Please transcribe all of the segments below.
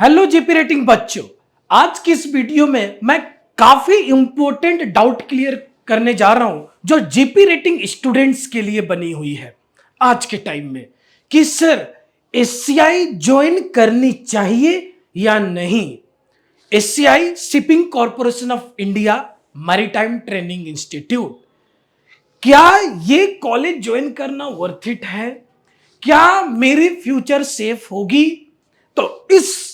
Hello GP rating बच्चों, आज की इस वीडियो में मैं काफी इंपॉर्टेंट डाउट क्लियर करने जा रहा हूं जो जीपी रेटिंग स्टूडेंट्स के लिए बनी हुई है आज के टाइम में कि सर एससीआई ज्वाइन करनी चाहिए या नहीं। SCI shipping corporation of India maritime training institute, क्या ये कॉलेज ज्वाइन करना वर्थ इट है? क्या मेरी फ्यूचर सेफ होगी? तो इस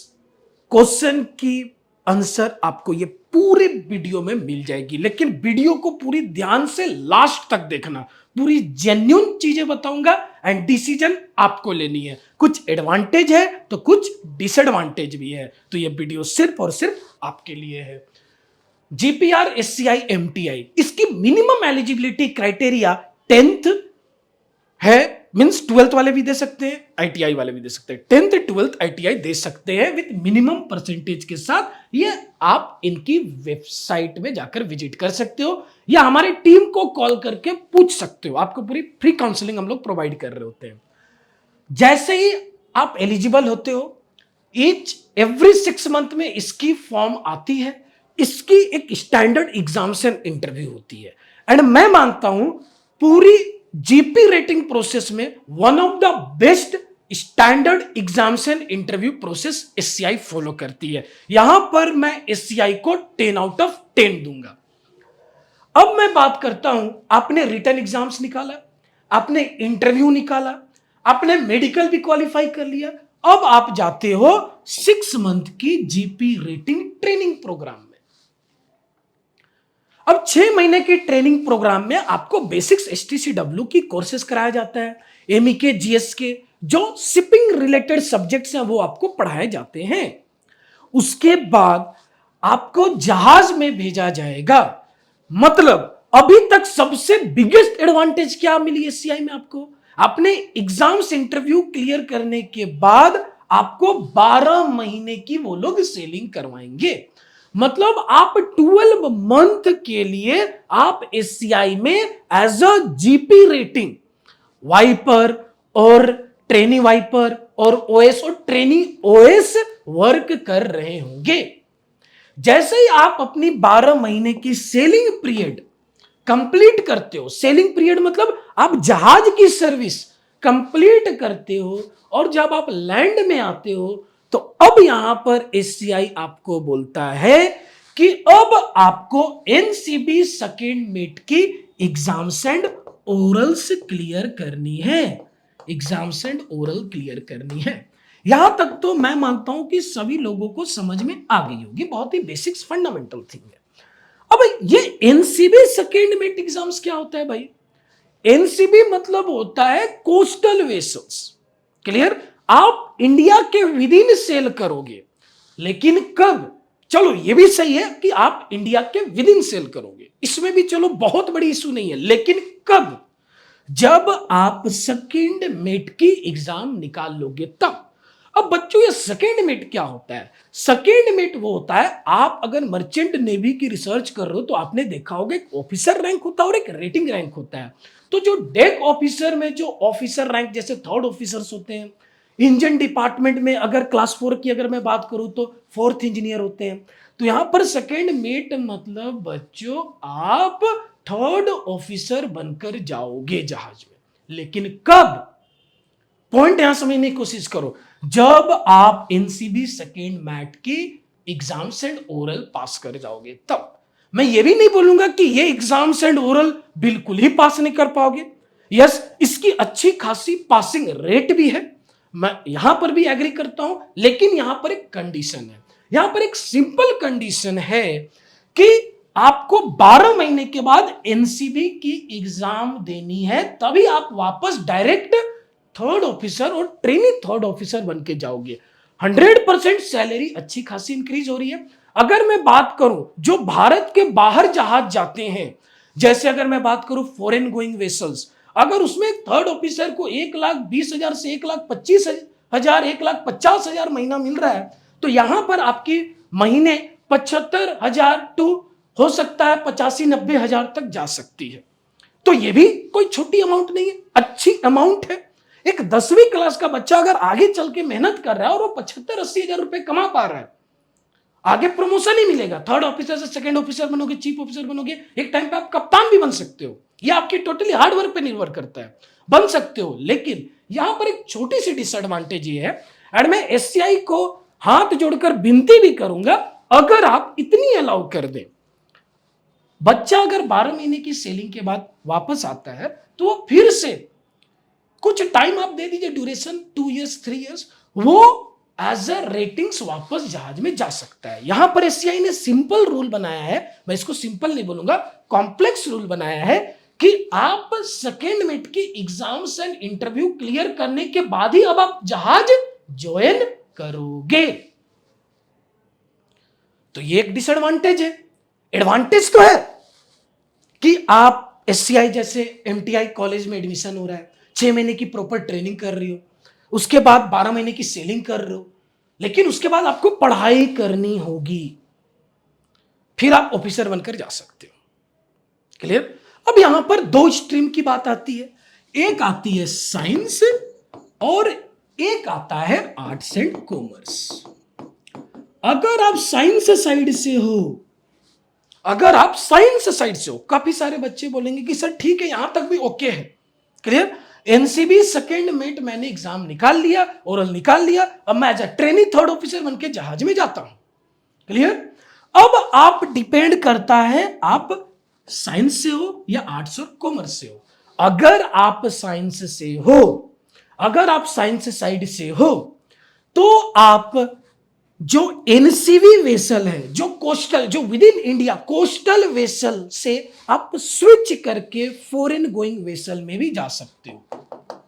क्वेश्चन की आंसर आपको ये पूरे वीडियो में मिल जाएगी, लेकिन वीडियो को पूरी ध्यान से लास्ट तक देखना। पूरी जेन्युइन चीजें बताऊंगा एंड डिसीजन आपको लेनी है। कुछ एडवांटेज है तो कुछ डिसएडवांटेज भी है, तो ये वीडियो सिर्फ और सिर्फ आपके लिए है। जीपीआर एससीआई एमटीआई, इसकी मिनिमम एलिजिबिलिटी क्राइटेरिया 10th है, मींस 12th वाले भी दे सकते हैं, आईटीआई वाले भी दे सकते हैं। 10th 12th आईटीआई दे सकते हैं विद मिनिमम परसेंटेज के साथ। ये आप इनकी वेबसाइट में जाकर विजिट कर सकते हो या हमारी टीम को कॉल करके पूछ सकते हो। आपको पूरी फ्री काउंसलिंग हम लोग प्रोवाइड कर रहे होते हैं। जैसे ही आप एलिजिबल होते हो, एवरी 6 मंथ में इसकी फॉर्म आती है। इसकी एक स्टैंडर्ड एग्जामिनेशन इंटरव्यू होती है एंड मैं मानता हूं पूरी जीपी रेटिंग प्रोसेस में one of the best standard examination interview process SCI follow करती है। यहां पर मैं एससीआई को 10 आउट ऑफ 10 दूंगा। अब मैं बात करता हूं, आपने रिटन एग्जाम्स निकाला, आपने इंटरव्यू निकाला, आपने मेडिकल भी क्वालिफाई कर लिया, अब आप जाते हो 6 मंथ की जीपी रेटिंग ट्रेनिंग प्रोग्राम में। अब 6 महीने के ट्रेनिंग प्रोग्राम में आपको बेसिक्स एचटीसीडब्ल्यू की कोर्सेज कराया जाता है, एमईके जीएस के जो शिपिंग रिलेटेड सब्जेक्ट्स हैं वो आपको पढ़ाए जाते हैं। उसके बाद आपको जहाज में भेजा जाएगा। मतलब अभी तक सबसे बिगेस्ट एडवांटेज क्या मिली एससीआई में आपको? अपने एग्जाम्स इंटरव्यू क्लियर करने के बाद आपको 12 महीने की वो लोग सेलिंग करवाएंगे। मतलब आप 12 मंथ के लिए आप एससीआई में as a GP rating wiper और ट्रेनी वाइपर और ओएस और ट्रेनी ओएस वर्क कर रहे होंगे। जैसे ही आप अपनी 12 महीने की सेलिंग पीरियड कंप्लीट करते हो, सेलिंग पीरियड मतलब आप जहाज की सर्विस कंप्लीट करते हो और जब आप लैंड में आते हो तो अब यहां पर एससीआई आपको बोलता है कि अब आपको एनसीबी सेकेंड मेट की एग्जाम्स एंड ओरल्स क्लियर करनी है। एग्जाम्स एंड ओरल क्लियर करनी है। यहां तक तो मैं मानता हूं कि सभी लोगों को समझ में आ गई होगी, बहुत ही बेसिक्स फंडामेंटल थिंग है। अब ये एनसीबी सेकेंड मेट एग्जाम्स क्या होता है भाई? एनसीबी मतलब होता है कोस्टल वेसल्स। क्लियर? आप इंडिया के विद इन सेल करोगे, लेकिन कब? चलो ये भी सही है कि आप इंडिया के विद इन सेल करोगे, इसमें भी चलो बहुत बड़ी इशू नहीं है, लेकिन कब? जब आप सेकेंड मेट की एग्जाम निकाल लोगे तब। अब बच्चों ये सेकेंड मेट क्या होता है? सेकेंड मेट वो होता है, आप अगर मर्चेंट नेवी की रिसर्च कर रहे हो तो आपने देखा होगा एक ऑफिसर रैंक होता है और एक रेटिंग रैंक होता है। तो जो डेक ऑफिसर में जो ऑफिसर रैंक जैसे 3rd ऑफिसर्स होते हैं, इंजन डिपार्टमेंट में अगर क्लास 4 की अगर मैं बात करूं तो 4th इंजीनियर होते हैं। तो यहां पर सेकेंड मेट मतलब बच्चों आप 3rd ऑफिसर बनकर जाओगे जहाज में, लेकिन कब? पॉइंट यहां समझने की कोशिश करो। जब आप एनसीबी सेकेंड मैट की एग्जाम्स एंड ओरल पास कर जाओगे तब। मैं ये भी नहीं बोलूंगा कि ये एग्जाम्स एंड ओरल बिल्कुल ही पास नहीं कर पाओगे। यस, इसकी अच्छी खासी पासिंग रेट भी है, मैं यहां पर भी एग्री करता हूं, लेकिन यहां पर एक कंडीशन है। यहां पर एक सिंपल कंडीशन है कि आपको 12 महीने के बाद एनसीबी की एग्जाम देनी है, तभी आप वापस डायरेक्ट 3rd ऑफिसर और ट्रेनी 3rd ऑफिसर बन के जाओगे। 100% सैलरी अच्छी खासी इंक्रीज हो रही है। अगर मैं बात करूं जो भारत के बाहर जहाज जाते हैं, जैसे अगर मैं बात करूं फॉरेन गोइंग वेसल्स, अगर उसमें 3rd ऑफिसर को 1,20,000 से 1,25,000 1,50,000 महीना मिल रहा है, तो यहां पर आपकी महीने 75,000 टू हो सकता है 85-90,000 तक जा सकती है। तो ये भी कोई छोटी अमाउंट नहीं है, अच्छी अमाउंट है। एक 10वीं क्लास का बच्चा अगर आगे चल के मेहनत कर रहा है और वो 75-80 हजार रुपए कमा पा रहा है, आगे प्रमोशन ही मिलेगा, थर्ड ऑफिसर से सेकंड ऑफिसर बनोगे, चीफ ऑफिसर बनोगे, एक टाइम पे आप कप्तान भी बन सकते हो। ये आपकी टोटली हार्ड वर्क पे निर्भर करता है, बन सकते हो। लेकिन यहां पर एक छोटी सी डिसएडवांटेज ये है, और मैं एससीआई को हाथ जोड़कर विनती भी करूंगा, अगर आप इतनी अलाउ कर दें, बच्चा अगर 12 महीने की सेलिंग के बाद वापस आता है तो वो फिर से कुछ टाइम आप दे दीजिए, ड्यूरेशन 2 इयर्स 3 इयर्स, वो एज अ रेटिंग्स वापस जहाज में जा सकता है। यहां पर एससीआई ने सिंपल रूल बनाया है, मैं इसको सिंपल नहीं बोलूंगा, कॉम्प्लेक्स रूल बनाया है कि आप सेकेंड मेट की एग्जाम्स एंड इंटरव्यू क्लियर करने के बाद ही अब आप जहाज ज्वाइन करोगे। तो ये एक डिसएडवांटेज है। एडवांटेज तो है कि आप एससीआई जैसे एमटीआई कॉलेज में एडमिशन हो रहा है, 6 महीने की प्रॉपर ट्रेनिंग कर रही हो, उसके बाद 12 महीने की सेलिंग कर रहे हो, लेकिन उसके बाद आपको पढ़ाई करनी होगी, फिर आप ऑफिसर बनकर जा सकते हो। क्लियर? अब यहां पर 2 स्ट्रीम की बात आती है, एक आती है साइंस और एक आता है आर्ट्स एंड कॉमर्स। अगर आप साइंस साइड से हो, अगर आप साइंस साइड से हो, काफी सारे बच्चे बोलेंगे कि सर ठीक है, यहां तक भी ओके है। क्लियर? एनसीबी सेकेंड मेट मैंने एग्जाम निकाल लिया, ओरल निकाल लिया, अब मैं as a trainee third officer बनके जहाज में जाता हूं। क्लियर? अब आप डिपेंड करता है आप साइंस से हो या आर्ट्स और कॉमर्स से हो। अगर आप साइंस से हो, अगर आप साइंस साइड से हो, तो आप जो एनसीवी वेसल है, जो कोस्टल, जो with in India coastal vessel से आप स्विच करके फॉरेन गोइंग वेसल में भी जा सकते हो।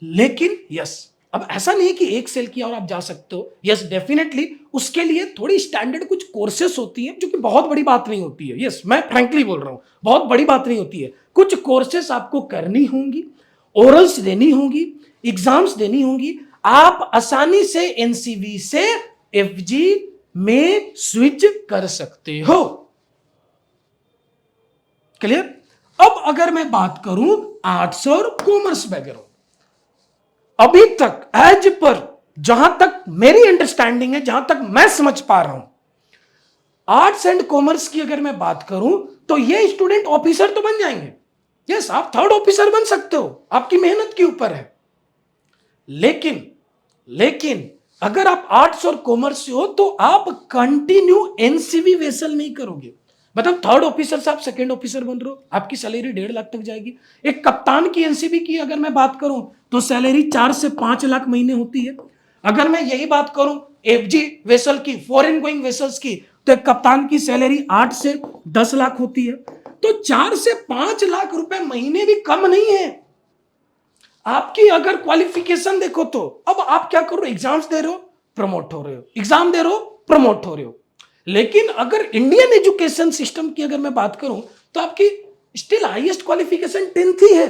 लेकिन यस, अब ऐसा नहीं है कि एक सेल किया और आप जा सकते हो। यस डेफिनेटली उसके लिए थोड़ी स्टैंडर्ड कुछ कोर्सेस होती हैं, जो कि बहुत बड़ी बात नहीं होती है। यस, मैं फ्रैंकली बोल रहा हूं, बहुत बड़ी बात नहीं होती है। कुछ कोर्सेस आपको करनी होंगी, ओरल्स देनी होंगी, एग्जाम्स देनी होंगी, आप आसानी से एनसीवी से एफजी में स्विच कर सकते हो। क्लियर? अब अगर मैं बात करूं आर्ट्स और कॉमर्स बैकग्राउंड, अभी तक एज पर जहां तक मेरी अंडरस्टैंडिंग है, जहां तक मैं समझ पा रहा हूं, आर्ट्स एंड कॉमर्स की अगर मैं बात करूं तो ये स्टूडेंट ऑफिसर तो बन जाएंगे। यस, आप थर्ड ऑफिसर बन सकते हो, आपकी मेहनत के ऊपर है। लेकिन अगर आप आर्ट्स और कॉमर्स से हो तो आप कंटिन्यू एनसीवी वेसल नहीं करोगे। मतलब थर्ड ऑफिसर से आप सेकंड ऑफिसर बन रहे हो, आपकी सैलरी 1.5 लाख तक जाएगी। एक कप्तान की एनसीबी की अगर मैं बात करूं तो सैलरी 4 से 5 लाख महीने होती है। अगर मैं यही बात करूं एफजी वेसल की, फॉरेन गोइंग वेसल्स की, तो एक कप्तान की सैलरी 8 से 10 लाख होती है। तो 4 से 5 लाख रुपए महीने भी कम नहीं है। आपकी अगर क्वालिफिकेशन देखो तो अब आप क्या करो, एग्जाम्स दे रहे हो, प्रमोट हो रहे हो, एग्जाम दे रहे हो, प्रमोट हो रहे हो। लेकिन अगर इंडियन एजुकेशन सिस्टम की अगर मैं बात करूं तो आपकी स्टिल हाईएस्ट क्वालिफिकेशन 10th ही है।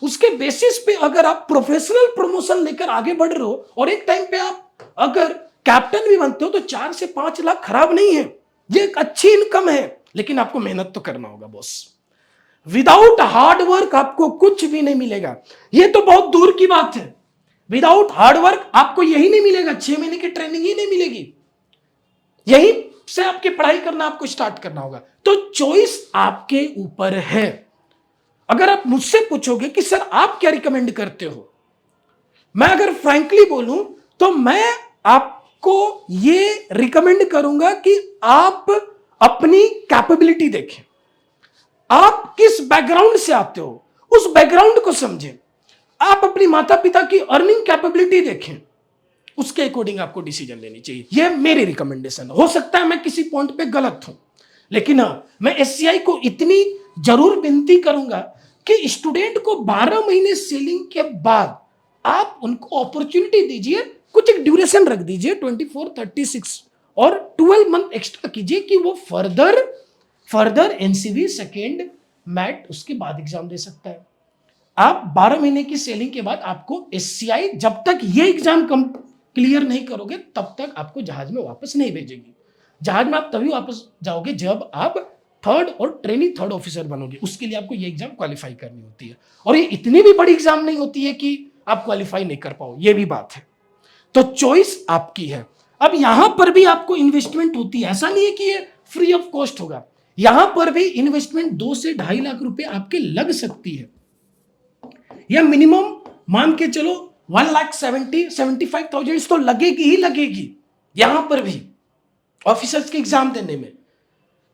उसके बेसिस पे अगर आप प्रोफेशनल प्रमोशन लेकर आगे बढ़ रहे हो और एक टाइम पे आप अगर कैप्टन भी बनते हो तो 4 से 5 लाख खराब नहीं है। ये एक अच्छी इनकम है, लेकिन आपको मेहनत तो करना होगा बॉस। विदाउट हार्ड वर्क आपको कुछ भी नहीं मिलेगा। ये तो बहुत दूर की बात है, विदाउट हार्ड वर्क आपको यही नहीं मिलेगा, 6 महीने की ट्रेनिंग ही नहीं मिलेगी, यही से आपकी पढ़ाई करना आपको स्टार्ट करना होगा। तो चॉइस आपके ऊपर है। अगर आप मुझसे पूछोगे कि सर आप क्या रिकमेंड करते हो, मैं अगर फ्रैंकली बोलूं तो मैं आपको ये रिकमेंड करूंगा कि आप अपनी कैपेबिलिटी देखें। आप किस बैकग्राउंड से आते हो उस बैकग्राउंड को समझें। आप अपनी माता पिता की अर्निंग कैपेबिलिटी देखें, उसके अकॉर्डिंग आपको डिसीजन लेनी चाहिए। यह मेरी रिकमेंडेशन हो सकता है मैं किसी पॉइंट पे गलत हूं, लेकिन हाँ, मैं एससीआई को इतनी जरूर विनती करूंगा कि स्टूडेंट को 12 महीने सेलिंग के बाद आप उनको अपॉर्चुनिटी दीजिए, कुछ एक ड्यूरेशन रख दीजिए 24, 36 और 12 मंथ एक्स्ट्रा कीजिए कि वो फर्दर एनसीवी सेकेंड मैट उसके बाद एग्जाम दे सकता है। आप 12 महीने की सेलिंग के बाद आपको एससीआई जब तक ये एग्जाम क्लियर नहीं करोगे तब तक आपको जहाज में वापस नहीं भेजेगी। जहाज में आप तभी वापस जाओगे जब आप थर्ड और ट्रेनी थर्ड ऑफिसर बनोगे। उसके लिए आपको ये एग्जाम क्वालिफाई करनी होती है, और ये इतनी भी बड़ी एग्जाम नहीं होती है कि आप क्वालिफाई नहीं कर पाओ, ये भी बात है। तो चॉइस आपकी है। अब यहां पर भी आपको इन्वेस्टमेंट होती है, ऐसा नहीं है कि ये फ्री ऑफ कॉस्ट होगा, यहां पर भी इन्वेस्टमेंट 2 से 2.5 लाख रुपए आपके लग सकती है, या मिनिमम मान के चलो 1,70,75,000 तो लगेगी ही लगेगी। यहां पर भी ऑफिसर्स के एग्जाम देने में,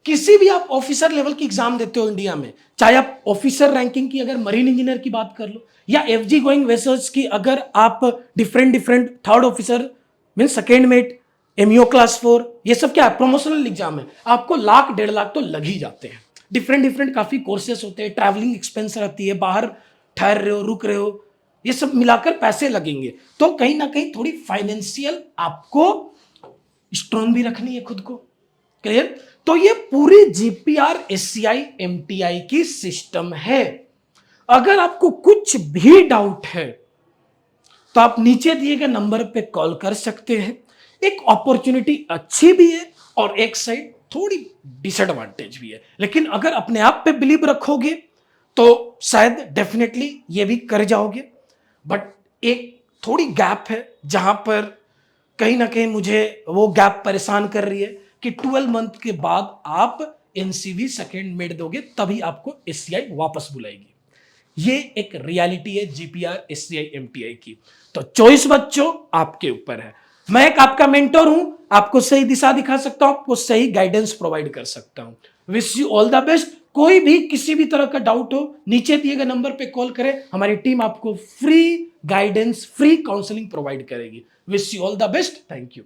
किसी भी आप ऑफिसर लेवल की एग्जाम देते हो इंडिया में, चाहे आप ऑफिसर रैंकिंग की अगर मरीन इंजीनियर की बात कर लो, या एफजी गोइंग वेसल्स की अगर आप different third officer mean second mate, MEO class 4, ये सब क्या है, प्रमोशनल एग्जाम है, आपको 1,00,000 1.5 लाख तो लग ही जाते हैं। डिफरेंट काफी कोर्सेस होते हैं, ट्रैवलिंग एक्सपेंस रहती है, बाहर ठहर रहे हो, रुक रहे हो, ये सब मिलाकर पैसे लगेंगे। तो कहीं ना कहीं थोड़ी फाइनेंशियल आपको स्ट्रॉन्ग भी रखनी है खुद को। क्लियर? तो ये पूरी जीपीआर एससीआई एमटीआई की सिस्टम है। अगर आपको कुछ भी डाउट है तो आप नीचे दिए गए नंबर पे कॉल कर सकते हैं। एक अपॉर्चुनिटी अच्छी भी है और एक साइड थोड़ी डिसएडवांटेज भी है, लेकिन अगर अपने आप पे बिलीव रखोगे तो शायद डेफिनेटली ये भी कर जाओगे। बट एक थोड़ी गैप है जहां पर कहीं ना कहीं मुझे वो गैप परेशान कर रही है कि 12 मंथ के बाद आप एनसीवी सेकेंड मेड दोगे तभी आपको एससीआई वापस बुलाएगी। ये एक रियलिटी है जीपीआर एससीआई एमटीआई की। तो चॉइस बच्चों आपके ऊपर है। मैं एक आपका मेंटर हूं, आपको सही दिशा दिखा सकता हूं, आपको सही गाइडेंस प्रोवाइड कर सकता हूं। Wish you all the best. कोई भी किसी भी तरह का डाउट हो नीचे दिए गए नंबर पे कॉल करें, हमारी टीम आपको free guidance free counselling provide करेगी। Wish you all the best. Thank you.